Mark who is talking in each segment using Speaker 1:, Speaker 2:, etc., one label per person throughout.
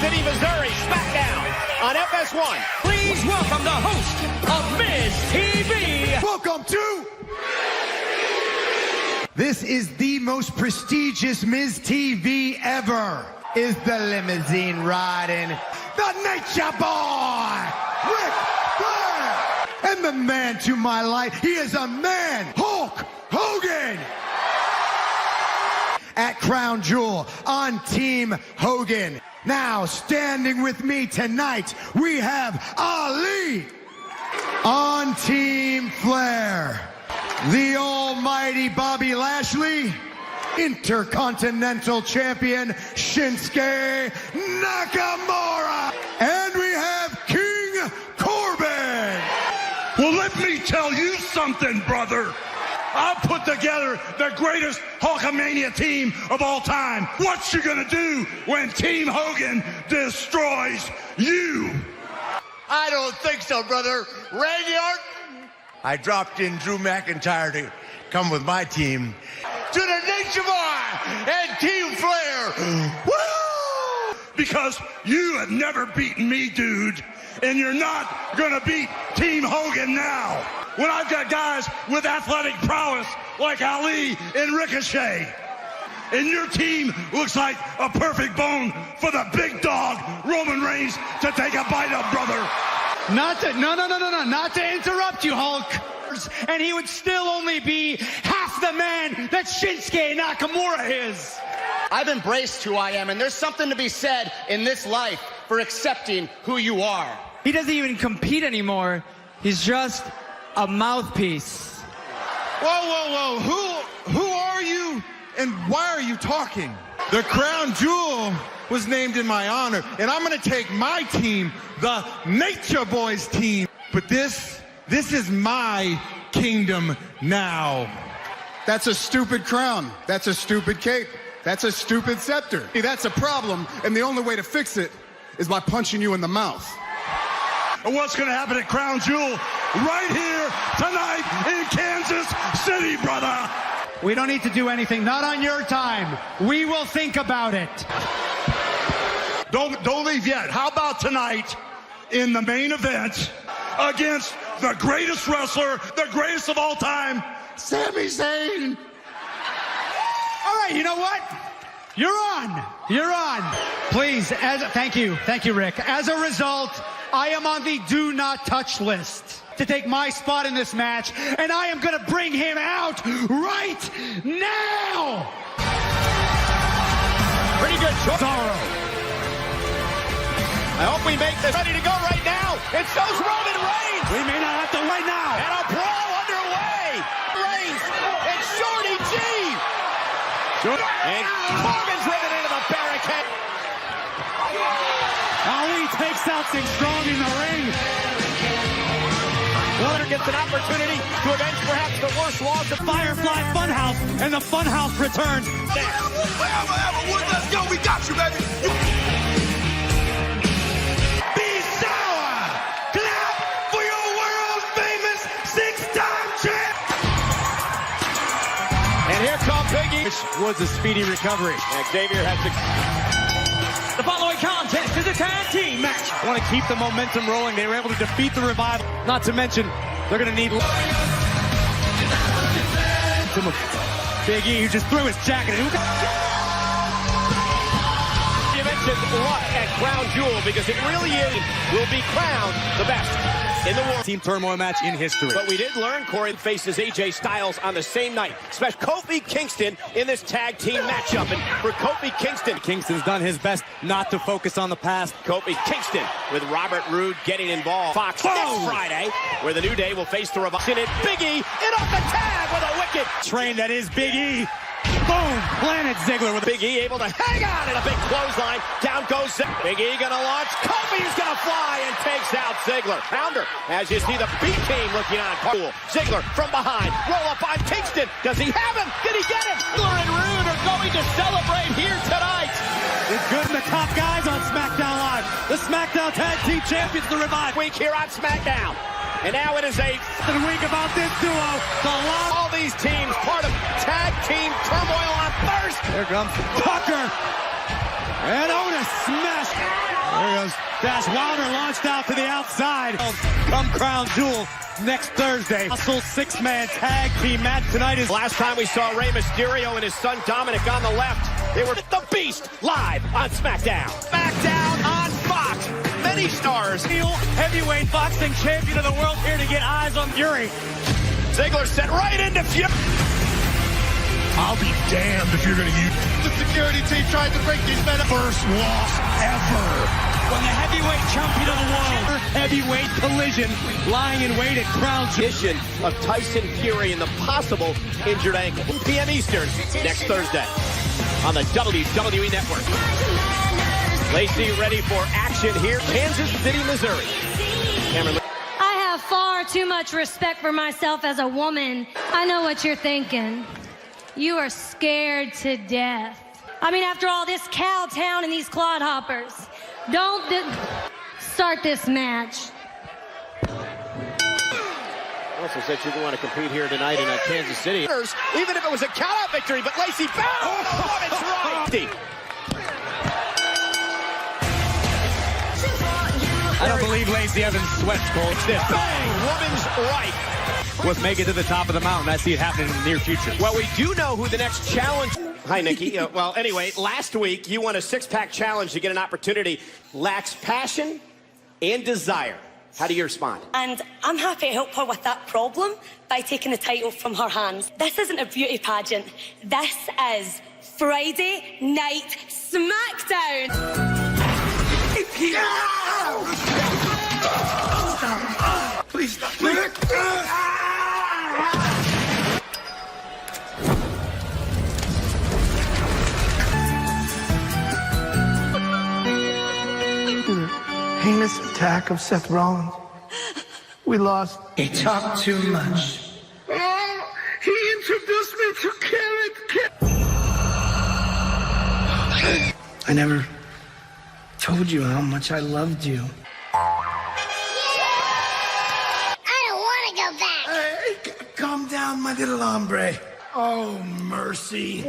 Speaker 1: City, Missouri, SmackDown on FS1.
Speaker 2: Please welcome the host of Miz TV.
Speaker 3: Welcome to... This is the most prestigious Miz TV ever. Is the limousine riding, the Nature Boy, Ric Flair. And the man to my light, he is a man, Hulk Hogan. At Crown Jewel on Team Hogan. Now, standing with me tonight, we have Ali. On Team Flair, the almighty Bobby Lashley. Intercontinental Champion Shinsuke Nakamura. And we have King Corbin.
Speaker 4: Well, let me tell you something, brother. I've put together the greatest Hulkamania team of all time. What you gonna do when Team Hogan destroys you?
Speaker 5: I don't think so, brother. Randy Orton. I dropped in Drew McIntyre to come with my team. To the Nature Boy and Team Flair. Woo!
Speaker 4: Because you have never beaten me, dude. And you're not gonna beat Team Hogan now. When I've got guys with athletic prowess like Ali and Ricochet. And your team looks like a perfect bone for the big dog, Roman Reigns, to take a bite of, brother.
Speaker 6: Not to interrupt you, Hulk. And he would still only be half the man that Shinsuke Nakamura is.
Speaker 1: I've embraced who I am, and there's something to be said in this life for accepting who you are.
Speaker 6: He doesn't even compete anymore. He's just a mouthpiece.
Speaker 3: Whoa. Who are you and why are you talking? The Crown Jewel was named in my honor, and I'm going to take my team, the Nature Boys team. But this is my kingdom now. That's a stupid crown. That's a stupid cape. That's a stupid scepter. That's a problem, and the only way to fix it is by punching you in the mouth.
Speaker 4: And what's going to happen at Crown Jewel right here tonight in Kansas City, brother?
Speaker 6: We don't need to do anything. Not on your time. We will think about it.
Speaker 4: Don't leave yet. How about tonight in the main event against the greatest wrestler, the greatest of all time, Sami Zayn?
Speaker 6: All right, you know what? You're on. Please, thank you, Rick. As a result, I am on the do not touch list to take my spot in this match, and I am gonna bring him out right now.
Speaker 1: Pretty good choice. I hope we make this ready to go right now. And so's Roman Reigns.
Speaker 6: We may not have to wait now.
Speaker 1: And a brawl underway. Reigns and Shorty G. And Corbin's driven into the barricade.
Speaker 6: Ali takes out Singh strong in the ring.
Speaker 1: Willer gets an opportunity to avenge perhaps the worst loss of
Speaker 6: Firefly Funhouse, and the Funhouse returns.
Speaker 5: Let's go. We got you, baby.
Speaker 3: Be sour! Clap for your world-famous six-time champ!
Speaker 1: And here comes Big E.
Speaker 6: Which was a speedy recovery.
Speaker 1: And Xavier has to...
Speaker 2: The following contest is a tag team match.
Speaker 6: I want to keep the momentum rolling. They were able to defeat the Revival. Not to mention, they're going to need... Big E, who just threw his jacket.
Speaker 1: You mentioned luck at Crown Jewel because it really will be crowned the best in the world.
Speaker 6: Team turmoil match in history.
Speaker 1: But we did learn Corey faces AJ Styles on the same night. Especially Kofi Kingston in this tag team matchup. And for Kofi Kingston,
Speaker 6: Kingston's done his best not to focus on the past.
Speaker 1: Kofi Kingston with Robert Roode getting involved. Fox next Friday, where the New Day will face the Revival. And Big E in off the tag with a wicked
Speaker 6: Train that is Big E. Boom! Planet Ziggler with
Speaker 1: Big E able to hang on in a big clothesline. Down goes Ziggler. Big E gonna launch. Kofi's gonna fly and takes out Ziggler. Pounder, as you see the B team looking on. Cool. Ziggler from behind. Roll up on Kingston. Does he have him? Did he get him? Ziggler and Roode are going to celebrate here tonight.
Speaker 6: It's good in the top guys on SmackDown Live. The SmackDown Tag Team Champions, the Revival.
Speaker 1: Week here on SmackDown. And now it is a
Speaker 6: week about this duo.
Speaker 1: All these teams part of tag team turmoil on Thursday.
Speaker 6: Here comes Tucker. And Otis smashed. There he goes. Dash Wilder launched out to the outside. Come Crown Jewel next Thursday. Muscle six-man tag team match tonight is...
Speaker 1: Last time we saw Reymisterio and his son Dominic on the left, they were the Beast live on SmackDown. SmackDown on Fox. Many stars.
Speaker 2: Heavyweight boxing champion of the world here to get eyes on Fury.
Speaker 1: Ziggler set right into Fury.
Speaker 4: I'll be damned if you're going to use...
Speaker 3: The security team tried to break these men up.
Speaker 4: First loss ever.
Speaker 2: From the heavyweight champion of the world.
Speaker 6: Heavyweight collision lying in wait at Crown Jewel.
Speaker 1: Edition of Tyson Fury and the possible injured ankle. 1 p.m. Eastern next Thursday on the WWE Network. Lacey ready for action here, Kansas City, Missouri. Cameron.
Speaker 7: I have far too much respect for myself as a woman. I know what you're thinking. You are scared to death. I mean, after all this cow town and these clodhoppers, don't start this match.
Speaker 1: Also said she didn't want to compete here tonight in Kansas City. Even if it was a count-out victory, but Lacey found the woman's right.
Speaker 6: I don't believe Lacey Evans sweats, Cole. It's this.
Speaker 1: Bang! Woman's right.
Speaker 6: Let's make it to the top of the mountain. I see it happening in the near future.
Speaker 1: Well, we do know who the next challenge... Hi, Nikki. Well, anyway, last week you won a six-pack challenge to get an opportunity. Lacks passion and desire. How do you respond?
Speaker 8: And I'm happy to help her with that problem by taking the title from her hands. This isn't a beauty pageant. This is Friday Night SmackDown.
Speaker 3: Please stop.
Speaker 9: Heinous attack of Seth Rollins. We lost.
Speaker 10: He talked too much.
Speaker 9: Oh, he introduced me to Carrot.
Speaker 10: I never told you how much I loved you.
Speaker 7: I don't want to go back.
Speaker 10: Hey, calm down, my little hombre. Oh, mercy.
Speaker 1: It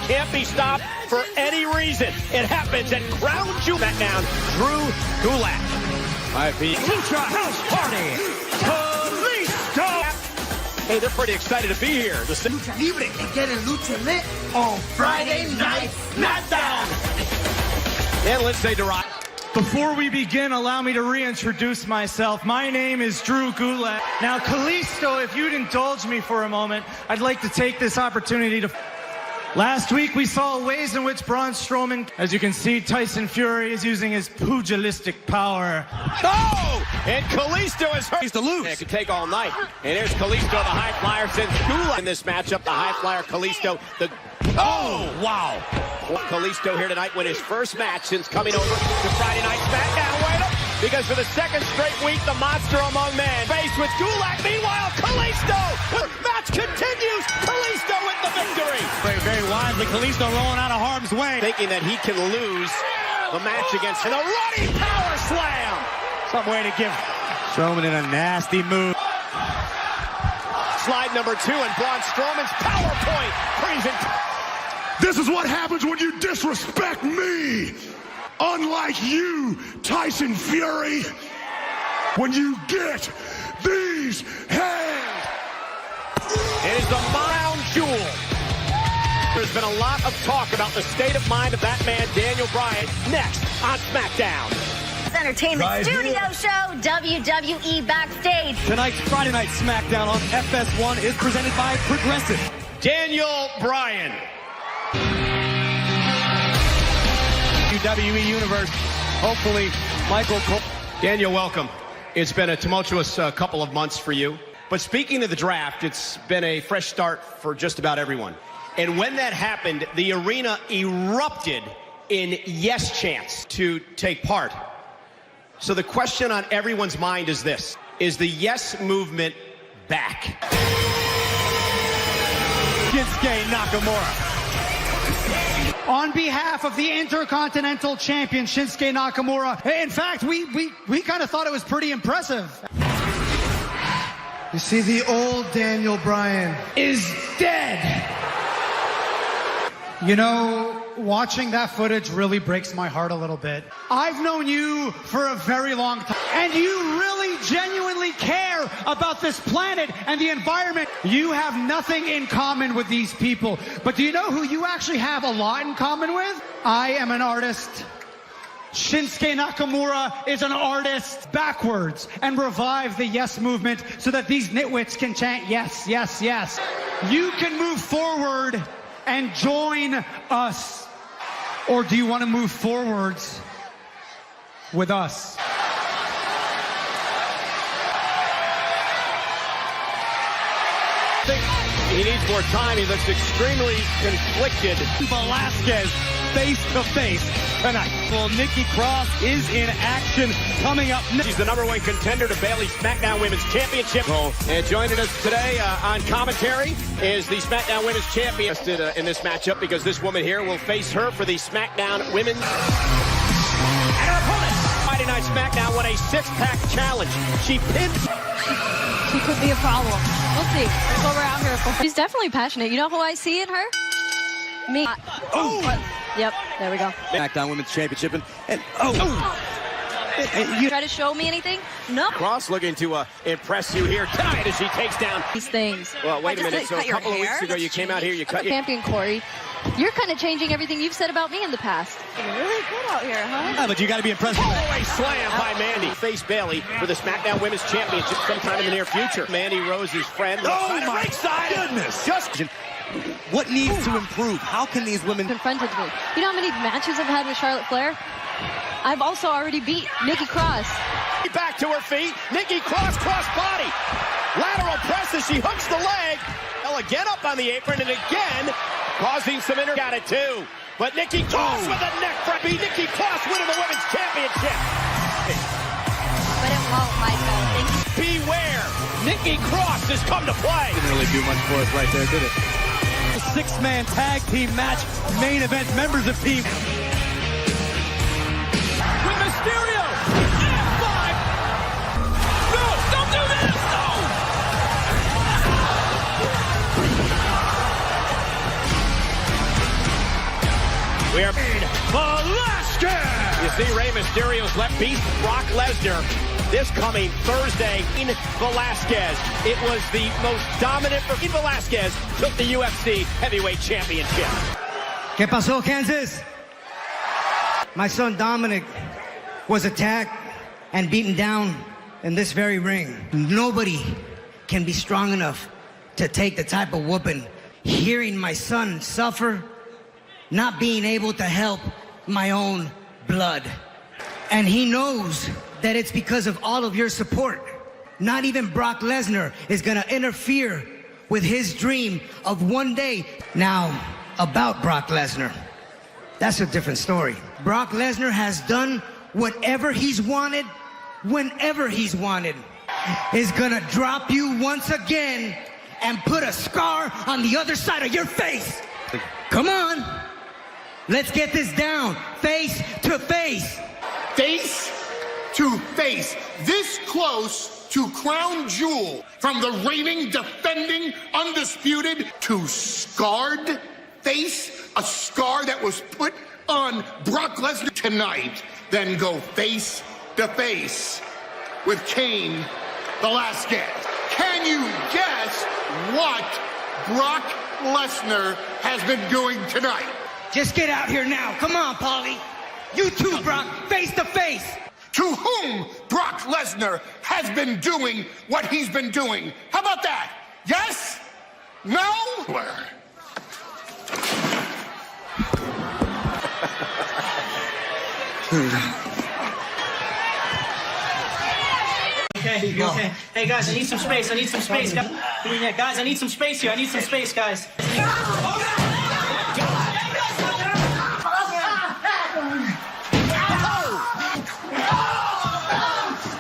Speaker 1: can't be stopped for any reason. It happens at Crown Jewel. That down, Drew Gulak.
Speaker 2: Lucha House Party. Kalisto.
Speaker 1: Hey, they're pretty excited to be here.
Speaker 10: Lucha Libre and getting Lucha lit on Friday Night SmackDown.
Speaker 1: And Lindsay Dorado.
Speaker 6: Before we begin, allow me to reintroduce myself. My name is Drew Gulak. Now, Kalisto, if you'd indulge me for a moment, I'd like to take this opportunity to... Last week, we saw ways in which Braun Strowman, as you can see, Tyson Fury is using his pugilistic power.
Speaker 1: Oh! And Kalisto is hurt.
Speaker 6: He's to lose.
Speaker 1: It could take all night. And here's Kalisto, the high flyer, sends Gulak in this matchup. The high flyer, Kalisto, the... Oh, wow. Kalisto here tonight win his first match since coming over to Friday Night SmackDown. Wait up, because for the second straight week, the monster among men faced with Gulak. Meanwhile, Kalisto, match continues. Kalisto with the victory.
Speaker 6: Very, very wisely, Kalisto rolling out of harm's way.
Speaker 1: Thinking that he can lose the match against... And a running power slam.
Speaker 6: Some way to give Strowman in a nasty move.
Speaker 1: Slide number 2 and Braun Strowman's PowerPoint presentation.
Speaker 4: This is what happens when you disrespect me. Unlike you, Tyson Fury, when you get these hands.
Speaker 1: It is the Crown Jewel. There's been a lot of talk about the state of mind of that man, Daniel Bryan, next on SmackDown.
Speaker 7: Entertainment studio show, WWE Backstage.
Speaker 6: Tonight's Friday Night SmackDown on FS1 is presented by Progressive.
Speaker 1: Daniel Bryan.
Speaker 6: WWE Universe. Hopefully, Michael Cole.
Speaker 1: Daniel, welcome. It's been a tumultuous couple of months for you. But speaking of the draft, it's been a fresh start for just about everyone. And when that happened, the arena erupted in yes chants to take part. So the question on everyone's mind is this: is the yes movement back?
Speaker 6: Shinsuke Nakamura. On behalf of the Intercontinental Champion, Shinsuke Nakamura. In fact, we kind of thought it was pretty impressive.
Speaker 9: You see, the old Daniel Bryan
Speaker 6: Is dead. You know, watching that footage really breaks my heart a little bit. I've known you for a very long time, and you really genuinely care about this planet and the environment. You have nothing in common with these people, but do you know who you actually have a lot in common with? I am an artist. Shinsuke Nakamura is an artist. Backwards and revive the yes movement so that these nitwits can chant yes, yes, yes. You can move forward and join us. Or do you want to move forwards with us?
Speaker 1: He needs more time. He looks extremely conflicted.
Speaker 2: Velasquez face to face tonight. Well, Nikki Cross is in action coming up next.
Speaker 1: She's the #1 contender to Bayley's SmackDown Women's Championship. And joining us today on commentary is the SmackDown Women's Champion in this matchup, because this woman here will face her for the SmackDown Women's. And her opponent, Friday Night SmackDown, won a six-pack challenge. She pinned.
Speaker 11: She could be a problem. We'll see. That's what we're out here for. She's definitely passionate. You know who I see in her? Me. Yep, there we go.
Speaker 2: SmackDown Women's Championship and
Speaker 11: You try to show me anything? No.
Speaker 1: Cross looking to impress you here tonight as she takes down
Speaker 11: these things.
Speaker 1: Well, wait a minute. So a couple of weeks ago, you came out here, you cut your
Speaker 11: champion, Corey. You're kind of changing everything you've said about me in the past. You're really good out here, huh?
Speaker 2: Yeah, but you got to be impressed.
Speaker 1: Oh, a slam by Mandy. Face Bayley for the SmackDown Women's Championship sometime in the near future. Mandy Rose's friend.
Speaker 2: Oh, my goodness.
Speaker 1: Just
Speaker 2: what needs to improve? How can these women
Speaker 11: confronted me? You know how many matches I've had with Charlotte Flair? I've also already beat Nikki Cross.
Speaker 1: Back to her feet. Nikki Cross, cross body. Lateral press as she hooks the leg. Well, again up on the apron and again causing some got it too. But Nikki Cross with a neck front. Nikki Cross winning the Women's Championship.
Speaker 11: But it won't, Michael.
Speaker 1: Beware. Nikki Cross has come to play.
Speaker 2: Didn't really do much for us right there, did it? Six-man tag team match, main event members of team. With Mysterio. F5. No, don't do this. No.
Speaker 1: We are Velasquez. You see Rey Mysterio's left beast, Brock Lesnar. This coming Thursday in Velasquez. It was the most dominant. Velasquez took the UFC Heavyweight Championship.
Speaker 10: ¿Qué pasó, Kansas? My son Dominic was attacked and beaten down in this very ring. Nobody can be strong enough to take the type of whooping. Hearing my son suffer, not being able to help my own blood. And he knows that it's because of all of your support. Not even Brock Lesnar is gonna interfere with his dream of one day. Now, about Brock Lesnar, that's a different story. Brock Lesnar has done whatever he's wanted, whenever he's wanted. Is gonna drop you once again and put a scar on the other side of your face. Come on, let's get this down, face to face.
Speaker 9: Face to face, this close to crown jewel, from the reigning, defending, undisputed to scarred face, a scar that was put on Brock Lesnar tonight, then go face to face with Cain Velasquez. Can you guess what Brock Lesnar has been doing tonight?
Speaker 10: Just get out here now, come on, Paulie. You too, Brock, face to face.
Speaker 9: To whom Brock Lesnar has been doing what he's been doing. How about that? Yes? No?
Speaker 12: Okay, you okay? Hey guys, I need some space. I need some space. Guys, I need some space here. I need some space, guys.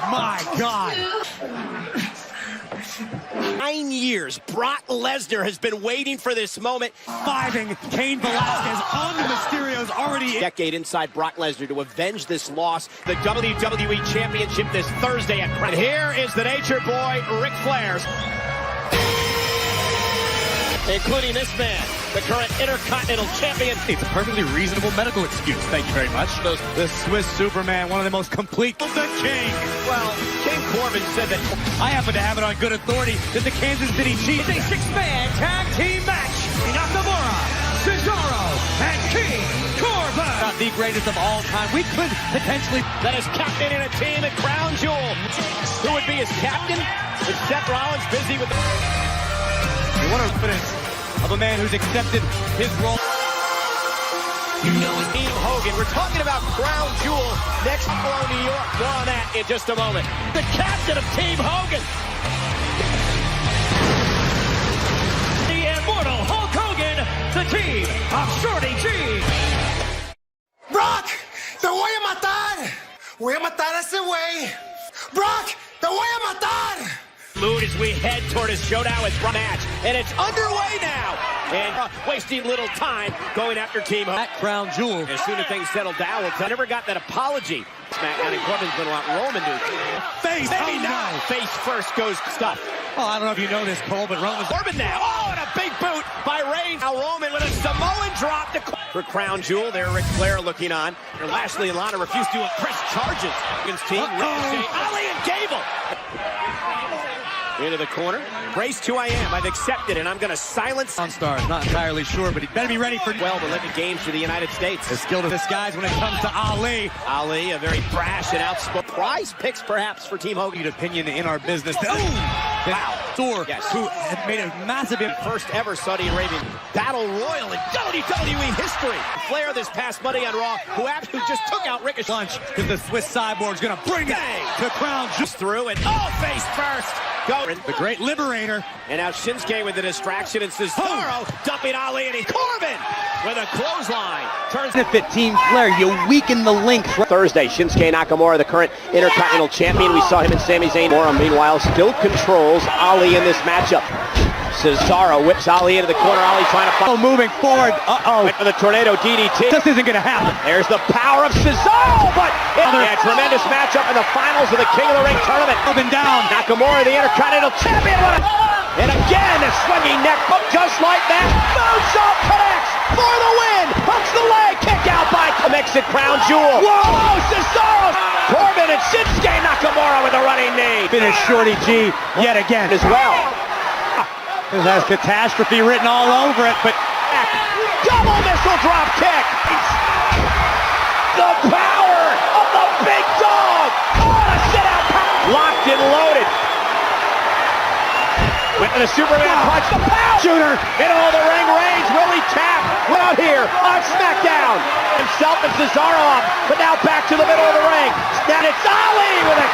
Speaker 1: My God. 9 years, Brock Lesnar has been waiting for this moment.
Speaker 2: Fiving Cain Velasquez on the Mysterio's already.
Speaker 1: Decade inside Brock Lesnar to avenge this loss. The WWE Championship this Thursday at Crown. Here is the Nature Boy, Ric Flair. Including this man, the current Intercontinental Champion.
Speaker 2: It's a perfectly reasonable medical excuse. Thank you very much. The Swiss Superman, one of the most complete. The King.
Speaker 1: Well, King Corbin said that.
Speaker 2: I happen to have it on good authority that the Kansas City Chiefs.
Speaker 6: It's a six-man tag team match. Nakamura, Cesaro, and King Corbin.
Speaker 2: Not the greatest of all time. We could potentially.
Speaker 1: That is captain in a team at Crown Jewel. Who would be his captain? Is Seth Rollins busy with the...
Speaker 2: What a confidence of a man who's accepted his role.
Speaker 1: You know it's Team Hogan. We're talking about Crown Jewel next Buffalo, New York. More on that in just a moment. The captain of Team Hogan.
Speaker 6: The immortal Hulk Hogan, the team of Shorty G.
Speaker 9: Brock, te voy a matar. Voy a matar a ese güey. Brock, te voy a matar.
Speaker 1: Mood as we head toward a showdown with match, and it's underway now. And wasting little time going after Team Hogan.
Speaker 2: That Crown Jewel.
Speaker 1: As soon as things settle down, I never got that apology. SmackDown and Corbin's been a lot Roman dude.
Speaker 2: Face.
Speaker 1: Maybe
Speaker 2: Oh,
Speaker 1: now.
Speaker 2: no.
Speaker 1: Face first goes stuff.
Speaker 2: Oh, I don't know if you know this, Cole, but Roman's.
Speaker 1: Corbin now. Oh, and a big boot by Reigns. Now Roman with a Samoan drop to for Crown Jewel. There, Ric Flair looking on. And Lashley and Lana refuse to press charges against Team Ricochet. Ali and Gable. Into the corner. Brace 2 I am. I've accepted, and I'm going to silence.
Speaker 2: On stars, not entirely sure, but he better be ready for.
Speaker 1: Well, to let the games for the United States.
Speaker 2: The skill to disguise when it comes to Ali.
Speaker 1: Ali, a very brash and outspoken. Prize picks, perhaps, for Team Hogan.
Speaker 2: Opinion in our business.
Speaker 1: Wow.
Speaker 2: Thor,
Speaker 1: Yes.
Speaker 2: who had made a massive
Speaker 1: First ever Saudi Arabian Battle Royal in WWE history. Flair this past Monday on Raw, who just took out Ricochet.
Speaker 2: lunch because the Swiss Cyborg's going to bring it to Crown Jewel.
Speaker 1: Just through and face first. Go.
Speaker 2: The great liberator.
Speaker 1: And now Shinsuke with the distraction and Cesaro dumping Ali and Corbin with a clothesline. Turns
Speaker 2: Benefit Team Flair, you weaken the link.
Speaker 1: Thursday, Shinsuke Nakamura, the current Intercontinental Champion. We saw him and Sami Zayn. Meanwhile, still controls Ali in this matchup. Cesaro whips Ali into the corner. Ali trying to follow.
Speaker 2: Moving forward.
Speaker 1: Went for the tornado DDT.
Speaker 2: This isn't going to happen.
Speaker 1: There's the power of Cesaro, but a tremendous matchup in the finals of the King of the Ring tournament.
Speaker 2: Up and down.
Speaker 1: Nakamura, the Intercontinental Champion. And again, a swinging neck hook just like that. Moonsault connects for the win. Hooks the leg. Kick out by makes it Crown Jewel. Whoa, Cesaro. Corbin and Shinsuke Nakamura with a running knee.
Speaker 2: Finish Shorty G yet again
Speaker 1: As well.
Speaker 2: This has catastrophe written all over it, but
Speaker 1: Double missile drop kick. The power of the big dog. Oh, a sit-out power. Locked and loaded. Went to the Superman punch. The power.
Speaker 2: Shooter.
Speaker 1: Middle of the ring. Reigns. Will he tap? We're out here on SmackDown. Himself and Cesaro off. But now back to the middle of the ring. Now it's Ali with a...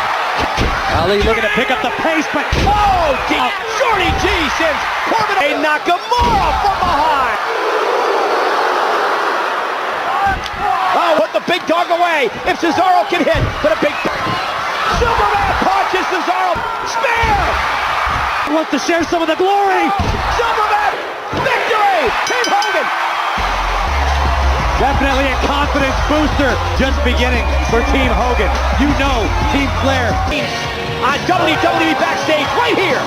Speaker 2: Ali looking to pick up the pace, but
Speaker 1: Shorty G sends Corbin a Nakamura from behind. Oh, put the big dog away. If Cesaro can hit, but a big Superman punches Cesaro. Spear.
Speaker 2: wants to share some of the glory.
Speaker 1: Superman victory. Team Hogan.
Speaker 2: Definitely a confidence booster just beginning for Team Hogan. You know, Team Flair.
Speaker 1: On WWE Backstage right here